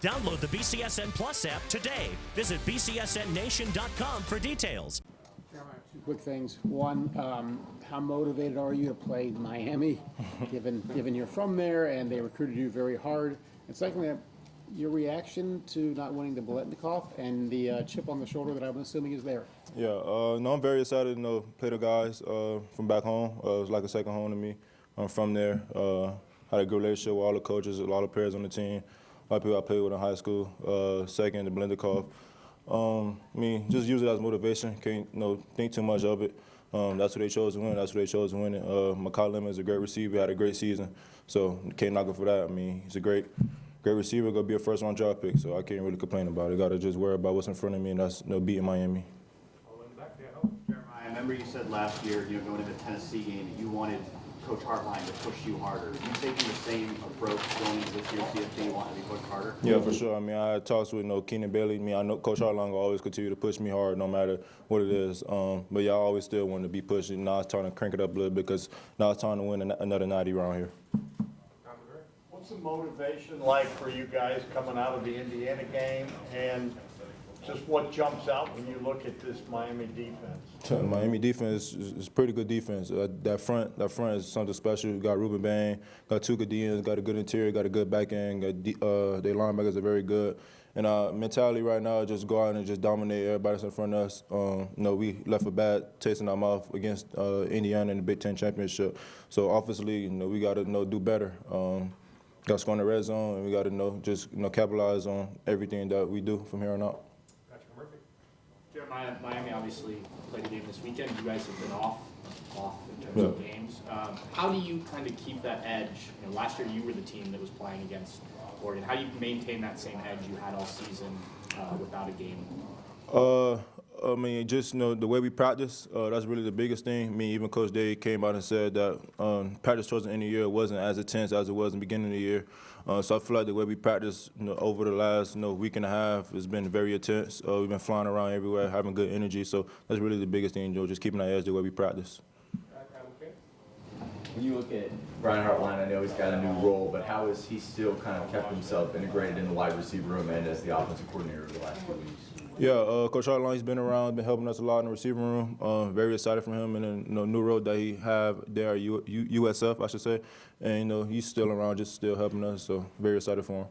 Download the BCSN Plus app today. Visit bcsnnation.com for details. Two quick things. One, how motivated are you to play Miami, given you're from there and they recruited you very hard? And secondly, your reaction to not winning the Biletnikoff and the chip on the shoulder that I'm assuming is there. Yeah, no, I'm very excited to play the guys from back home. It's like a second home to me. I'm from there. Had a good relationship with all the coaches, a lot of players on the team, a lot of people I played with in high school. Second, the Biletnikoff. Just use it as motivation. Can't think too much of it. That's what they chose to win. That's what they chose to win it. Makai Lemon is a great receiver. Had a great season, so can't knock him for that. He's a great receiver. Gonna be a first-round draft pick, so I can't really complain about it. Got to just worry about what's in front of me, and that's beating Miami. Jeremiah, I remember you said last year, going into the Tennessee game, that you wanted Coach Hartline to push you harder. Are you taking the same approach going into this year's CFP, wanting to be pushed harder? Yeah, for sure. I had talks with Keenan Bailey. I know Coach Hartline will always continue to push me hard, no matter what it is. But y'all always still want to be pushing. Now it's time to crank it up a little bit because now it's time to win another 90 around here. What's the motivation like for you guys coming out of the Indiana game, and just what jumps out when you look at this Miami defense? Miami defense is pretty good defense. That front is something special. You got Ruben Bain, got two good DNs, got a good interior, got a good back end. Their linebackers are very good. And our mentality right now is just go out and just dominate everybody that's in front of us. We left a bad taste in our mouth against Indiana in the Big Ten championship. So offensively, we got to do better. Got to score in the red zone, and we got to capitalize on everything that we do from here on out. Jeremiah, Miami obviously played a game this weekend. You guys have been off in terms of games. How do you kind of keep that edge? Last year you were the team that was playing against Oregon. How do you maintain that same edge you had all season without a game? The way we practice, that's really the biggest thing. Even Coach Day came out and said that practice towards the end of the year wasn't as intense as it was in the beginning of the year. So I feel like the way we practice over the last week and a half has been very intense. We've been flying around everywhere, having good energy. So that's really the biggest thing, just keeping our edge the way we practice. When you look at Brian Hartline, I know he's got a new role, but how has he still kind of kept himself integrated in the wide receiver room and as the offensive coordinator over the last few weeks? Yeah, Coach Hartline, he's been around, been helping us a lot in the receiving room. Very excited for him and the new role that he have there at USF, I should say. And he's still around, just still helping us. So very excited for him.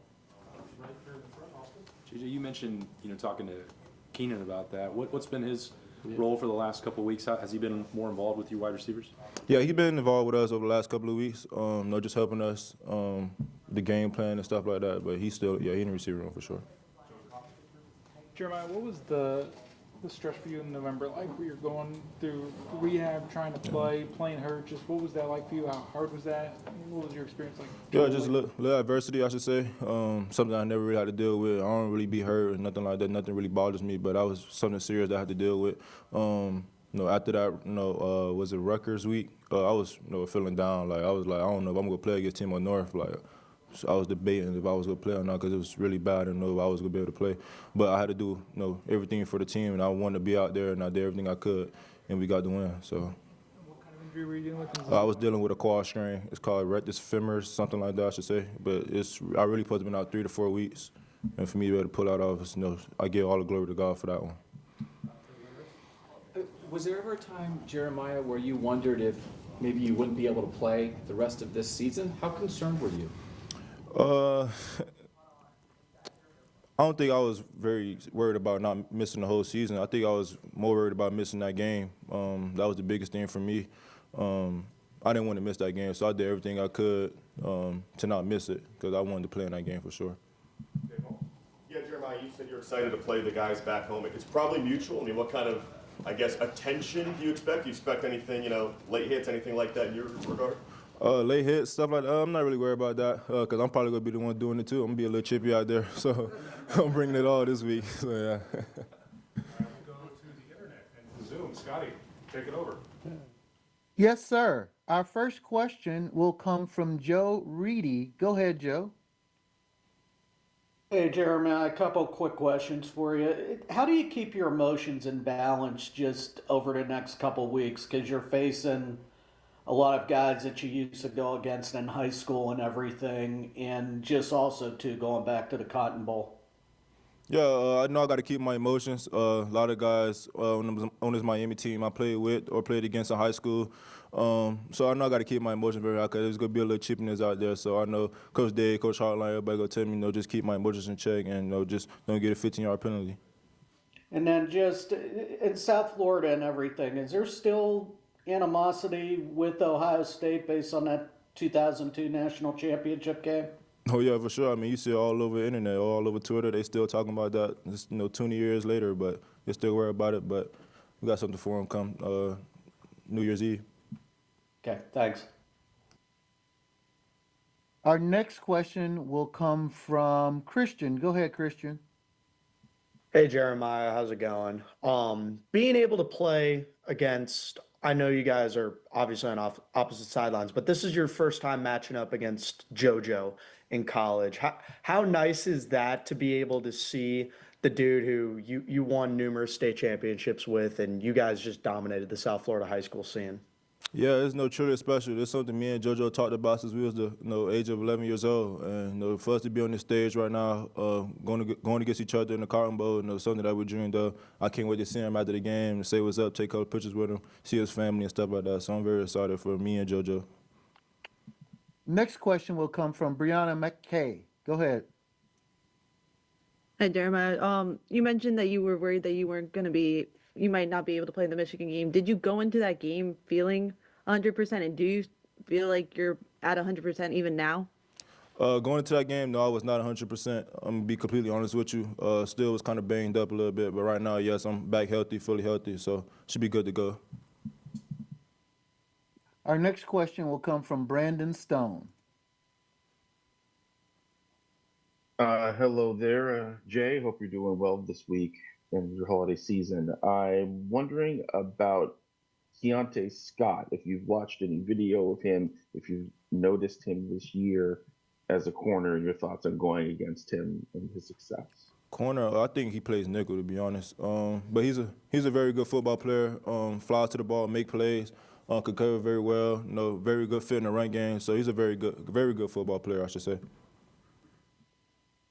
JJ, you mentioned talking to Keenan about that. What's been his role for the last couple of weeks? Has he been more involved with you wide receivers? Yeah, he's been involved with us over the last couple of weeks. Just helping us the game plan and stuff like that. But he's still, he's in the receiver room for sure. Jeremiah, what was the stretch for you in November like, where you're going through rehab, trying to playing hurt? Just what was that like for you? How hard was that? What was your experience like? Yeah, just a little adversity, I should say. Something I never really had to deal with. I don't really be hurt or nothing like that. Nothing really bothers me, but that was something serious that I had to deal with. After that, was it Rutgers week? I was, feeling down. I was like, I don't know if I'm gonna play against Team Up North. So I was debating if I was going to play or not because it was really bad. I didn't know if I was going to be able to play. But I had to do everything for the team, and I wanted to be out there, and I did everything I could, and we got the win. So. What kind of injury were you dealing with? I was dealing with a quad strain. It's called rectus femoris, something like that, I should say. But I really supposed to be out 3 to 4 weeks. And for me to be able to pull out of it, I give all the glory to God for that one. Was there ever a time, Jeremiah, where you wondered if maybe you wouldn't be able to play the rest of this season? How concerned were you? I don't think I was very worried about not missing the whole season. I think I was more worried about missing that game. That was the biggest thing for me. I didn't want to miss that game, so I did everything I could to not miss it because I wanted to play in that game for sure. Yeah, Jeremiah, you said you're excited to play the guys back home. It's probably mutual. What kind of, attention do you expect? Do you expect anything, late hits, anything like that in your regard? Late hits, stuff like that. I'm not really worried about that because I'm probably going to be the one doing it too. I'm going to be a little chippy out there. So I'm bringing it all this week. So, yeah. All right, we'll go to the internet and Zoom. Scotty, take it over. Yes, sir. Our first question will come from Joe Reedy. Go ahead, Joe. Hey, Jeremy, a couple quick questions for you. How do you keep your emotions in balance just over the next couple weeks? Because you're facing a lot of guys that you used to go against in high school and everything, and just also too going back to the Cotton Bowl. Yeah, I know I got to keep my emotions. A lot of guys on this Miami team I played with or played against in high school. So I know I got to keep my emotions very high because there's going to be a little chippiness out there. So I know Coach Dave, Coach Hartline, everybody going to tell me, just keep my emotions in check and, just don't get a 15-yard penalty. And then just in South Florida and everything, is there still animosity with Ohio State based on that 2002 national championship game? Oh, yeah, for sure. I mean, you see it all over the internet, all over Twitter. They still talking about that, 20 years later, but they still worry about it. But we got something for them come New Year's Eve. Okay, thanks. Our next question will come from Christian. Go ahead, Christian. Hey Jeremiah, how's it going? Being able to play against, I know you guys are obviously on opposite sidelines, but this is your first time matching up against JoJo in college. How nice is that to be able to see the dude who you won numerous state championships with, and you guys just dominated the South Florida high school scene? Yeah, it's truly special. It's something me and JoJo talked about since we was the age of 11 years old. And for us to be on this stage right now, going against each other in the Cotton Bowl, something that we dreamed of. I can't wait to see him after the game, to say what's up, take a couple pictures with him, see his family and stuff like that. So I'm very excited for me and JoJo. Next question will come from Brianna McKay. Go ahead. Hi, Jeremiah. You mentioned that you were worried that you might not be able to play in the Michigan game. Did you go into that game feeling 100%, and do you feel like you're at 100% even now? Going into that game, no, I was not 100%. I'm going to be completely honest with you. Still was kind of banged up a little bit, but right now, yes, I'm back healthy, fully healthy, so should be good to go. Our next question will come from Brandon Stone. Hello there, Jay. Hope you're doing well this week in your holiday season. I'm wondering about Keontae Scott, if you've watched any video of him, if you've noticed him this year as a corner, and your thoughts on going against him and his success. Corner, I think he plays nickel, to be honest. But he's a very good football player. Flies to the ball, make plays, could cover very well. Very good fit in the run game. So he's a very good football player, I should say.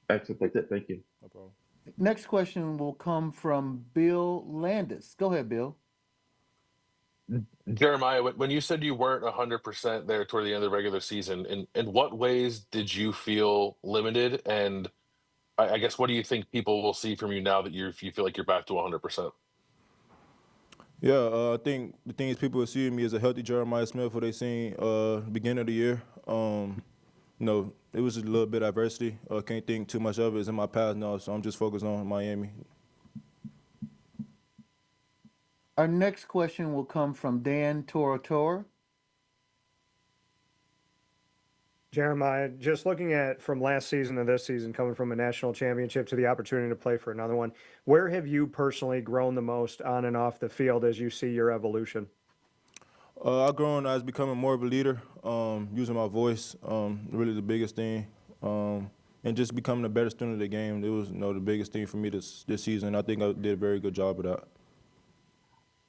Excellent. That's it. Thank you. No problem. Next question will come from Bill Landis. Go ahead, Bill. Jeremiah, when you said you weren't 100% there toward the end of the regular season, in what ways did you feel limited? And I guess, what do you think people will see from you now that you feel like you're back to 100%? Yeah, I think the thing is people will see me as a healthy Jeremiah Smith, what they seen beginning of the year. It was just a little bit of adversity. Can't think too much of it. It's in my past now, so I'm just focused on Miami. Our next question will come from Dan Torotor. Jeremiah, just looking at from last season to this season, coming from a national championship to the opportunity to play for another one, where have you personally grown the most on and off the field as you see your evolution? I've grown as becoming more of a leader, using my voice, really the biggest thing, and just becoming a better student of the game. It was the biggest thing for me this season. I think I did a very good job of that.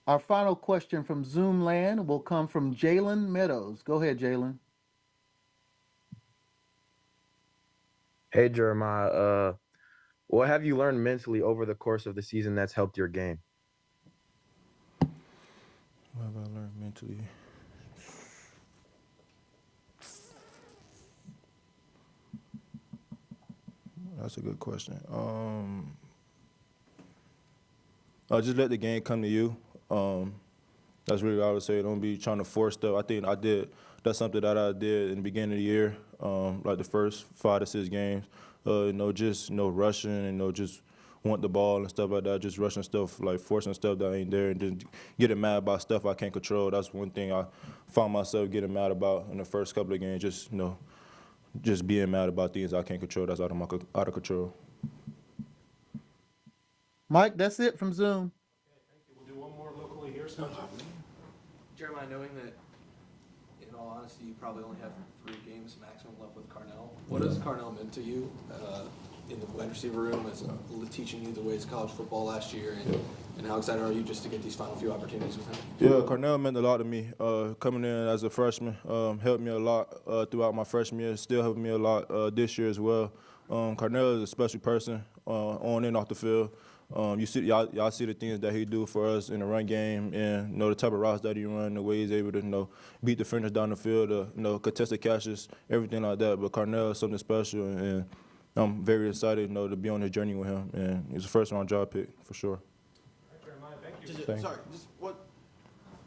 Our final question from Zoom land will come from Jalen Meadows. Go ahead, Jalen. Hey, Jeremiah. What have you learned mentally over the course of the season that's helped your game? What have I learned mentally? That's a good question. Just let the game come to you. That's really what I would say. Don't be trying to force stuff. I think that's something that I did in the beginning of the year, like the first 5 to 6 games. Just rushing and just want the ball and stuff like that. Just rushing stuff, like forcing stuff that ain't there, and just getting mad about stuff I can't control. That's one thing I found myself getting mad about in the first couple of games. Just being mad about things I can't control. That's out of control. Mike, that's it from Zoom. We'll do one more locally here, Spencer. Jeremiah, knowing that, in all honesty, you probably only have 3 games maximum left with Carnell, what has Carnell meant to you in the wide receiver room, as teaching you the ways of college football last year, and And how excited are you just to get these final few opportunities with him? Yeah, Cornell meant a lot to me. Coming in as a freshman helped me a lot throughout my freshman year. Still helped me a lot this year as well. Cornell is a special person on and off the field. You see, y'all see the things that he do for us in the run game, and the type of routes that he run, the way he's able to beat defenders down the field, contested catches, everything like that. But Cornell is something special, and I'm very excited, to be on this journey with him. And he's a first-round draft pick for sure.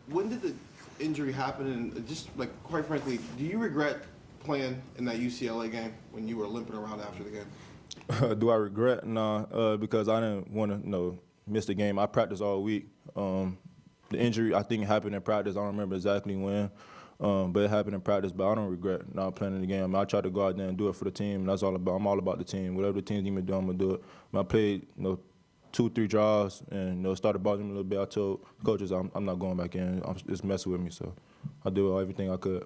When did the injury happen? And just quite frankly, do you regret playing in that UCLA game when you were limping around after the game? Do I regret? Nah, because I didn't want to miss the game. I practiced all week. The injury, I think, happened in practice. I don't remember exactly when, but it happened in practice. But I don't regret not playing in the game. I try to go out there and do it for the team. That's all about. I'm all about the team. Whatever the team need me to do, I'm gonna do it. I played, 2-3 drives and started bothering me a little bit. I told coaches I'm not going back in. It's messing with me, so I did everything I could.